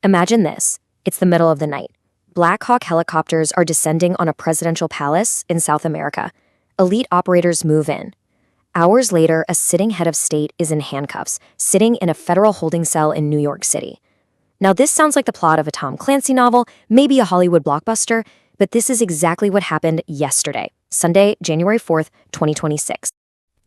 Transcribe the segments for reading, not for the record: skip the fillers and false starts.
Imagine this. It's the middle of the night. Blackhawk helicopters are descending on a presidential palace in South America. Elite operators move in. Hours later, a sitting head of state is in handcuffs, sitting in a federal holding cell in New York City. Now, this sounds like the plot of a Tom Clancy novel, maybe a Hollywood blockbuster, but this is exactly what happened yesterday, Sunday, January 4th, 2026.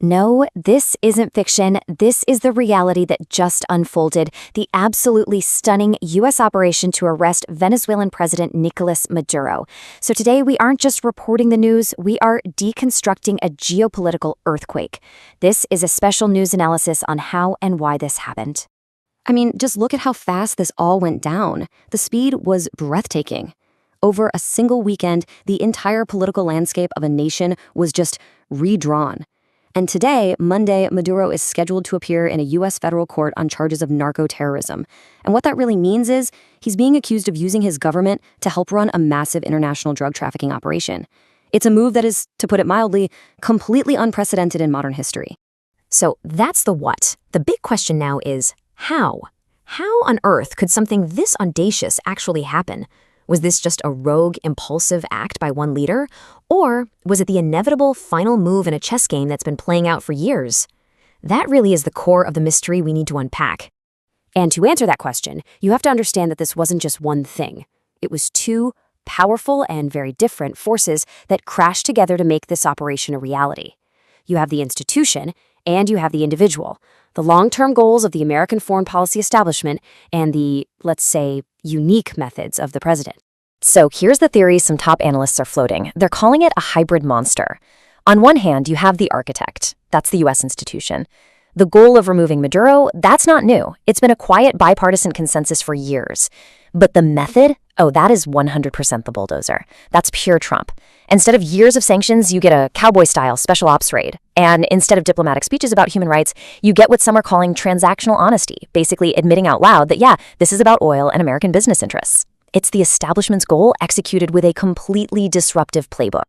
No, this isn't fiction. This is the reality that just unfolded. The absolutely stunning U.S. operation to arrest Venezuelan President Nicolas Maduro. So today we aren't just reporting the news, we are deconstructing a geopolitical earthquake. This is a special news analysis on how and why this happened. I mean, just look at how fast this all went down. The speed was breathtaking. Over a single weekend, the entire political landscape of a nation was just redrawn. And today, Monday, Maduro is scheduled to appear in a U.S. federal court on charges of narco-terrorism. And what that really means is he's being accused of using his government to help run a massive international drug trafficking operation. It's a move that is, to put it mildly, completely unprecedented in modern history. So that's the what. The big question now is how? How on earth could something this audacious actually happen? Was this just a rogue, impulsive act by one leader? Or was it the inevitable final move in a chess game that's been playing out for years? That really is the core of the mystery we need to unpack. And to answer that question, you have to understand that this wasn't just one thing. It was two powerful and very different forces that crashed together to make this operation a reality. You have the institution, and you have the individual, the long-term goals of the American foreign policy establishment, and the, let's say, unique methods of the president. So here's the theory some top analysts are floating. They're calling it a hybrid monster. On one hand, you have the architect. That's the U.S. institution. The goal of removing Maduro, that's not new. It's been a quiet bipartisan consensus for years. But the method? Oh, that is 100% the bulldozer. That's pure Trump. Instead of years of sanctions, you get a cowboy-style special ops raid. And instead of diplomatic speeches about human rights, you get what some are calling transactional honesty, basically admitting out loud that, yeah, this is about oil and American business interests. It's the establishment's goal executed with a completely disruptive playbook.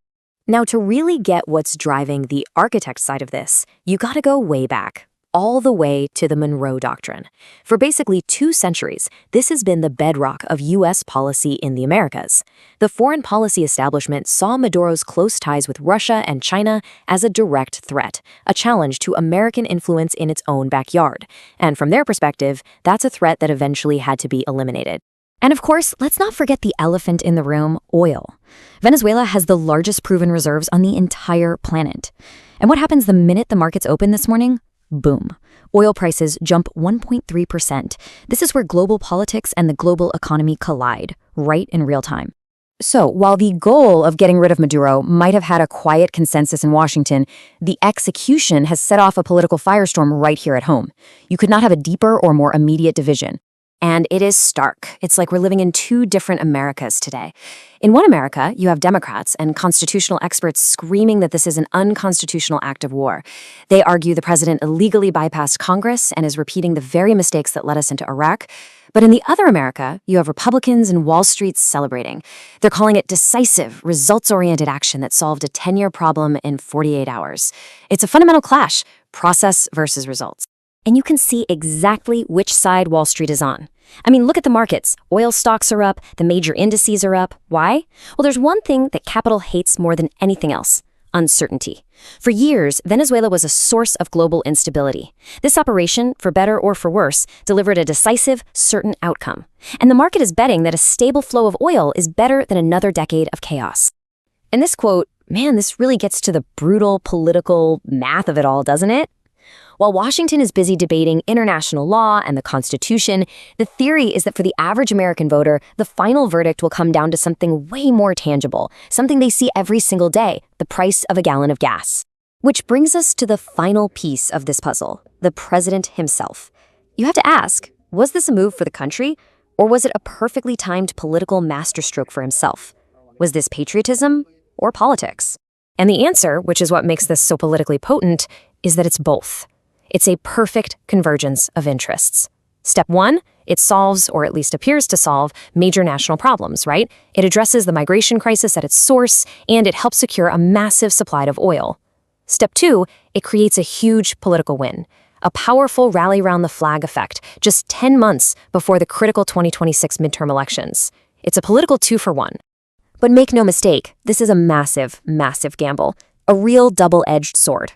Now, to really get what's driving the architect side of this, you gotta go way back, all the way to the Monroe Doctrine. For basically 2 centuries, this has been the bedrock of U.S. policy in the Americas. The foreign policy establishment saw Maduro's close ties with Russia and China as a direct threat, a challenge to American influence in its own backyard. And from their perspective, that's a threat that eventually had to be eliminated. And of course, let's not forget the elephant in the room, oil. Venezuela has the largest proven reserves on the entire planet. And what happens the minute the markets open this morning? Boom. Oil prices jump 1.3%. This is where global politics and the global economy collide, right in real time. So, while the goal of getting rid of Maduro might have had a quiet consensus in Washington, the execution has set off a political firestorm right here at home. You could not have a deeper or more immediate division. And it is stark. It's like we're living in 2 different Americas today. In one America, you have Democrats and constitutional experts screaming that this is an unconstitutional act of war. They argue the president illegally bypassed Congress and is repeating the very mistakes that led us into Iraq. But in the other America, you have Republicans and Wall Street celebrating. They're calling it decisive, results-oriented action that solved a 10-year problem in 48 hours. It's a fundamental clash, process versus results. And you can see exactly which side Wall Street is on. I mean, look at the markets. Oil stocks are up, the major indices are up. Why? Well, there's one thing that capital hates more than anything else: uncertainty. For years, Venezuela was a source of global instability. This operation, for better or for worse, delivered a decisive, certain outcome. And the market is betting that a stable flow of oil is better than another decade of chaos. And this quote, man, this really gets to the brutal political math of it all, doesn't it? While Washington is busy debating international law and the Constitution, the theory is that for the average American voter, the final verdict will come down to something way more tangible, something they see every single day: the price of a gallon of gas. Which brings us to the final piece of this puzzle, the president himself. You have to ask, was this a move for the country, or was it a perfectly timed political masterstroke for himself? Was this patriotism or politics? And the answer, which is what makes this so politically potent, is that it's both. It's a perfect convergence of interests. Step 1, it solves, or at least appears to solve, major national problems, right? It addresses the migration crisis at its source, and it helps secure a massive supply of oil. Step 2, it creates a huge political win, a powerful rally-round-the-flag effect just 10 months before the critical 2026 midterm elections. It's a political two-for-one. But make no mistake, this is a massive, massive gamble, a real double-edged sword.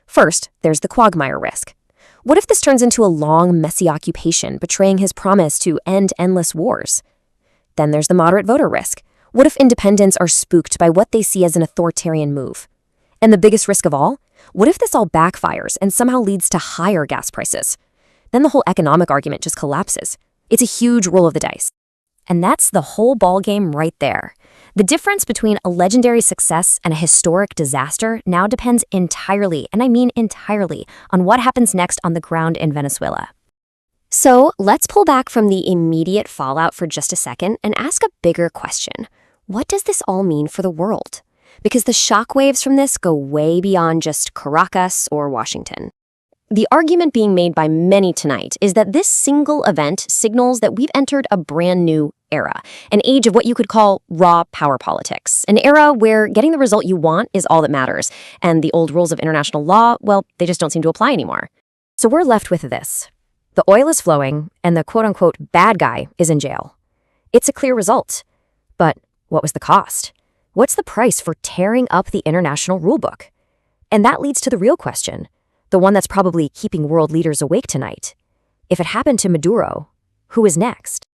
First, there's the quagmire risk. What if this turns into a long, messy occupation, betraying his promise to end endless wars? Then there's the moderate voter risk. What if independents are spooked by what they see as an authoritarian move? And the biggest risk of all? What if this all backfires and somehow leads to higher gas prices? Then the whole economic argument just collapses. It's a huge roll of the dice. And that's the whole ballgame right there. The difference between a legendary success and a historic disaster now depends entirely, and I mean entirely, on what happens next on the ground in Venezuela. So let's pull back from the immediate fallout for just a second and ask a bigger question. What does this all mean for the world? Because the shockwaves from this go way beyond just Caracas or Washington. The argument being made by many tonight is that this single event signals that we've entered a brand new era, an age of what you could call raw power politics, an era where getting the result you want is all that matters, and the old rules of international law, well, they just don't seem to apply anymore. So we're left with this. The oil is flowing, and the quote-unquote bad guy is in jail. It's a clear result. But what was the cost? What's the price for tearing up the international rulebook? And that leads to the real question, the one that's probably keeping world leaders awake tonight. If it happened to Maduro, who is next?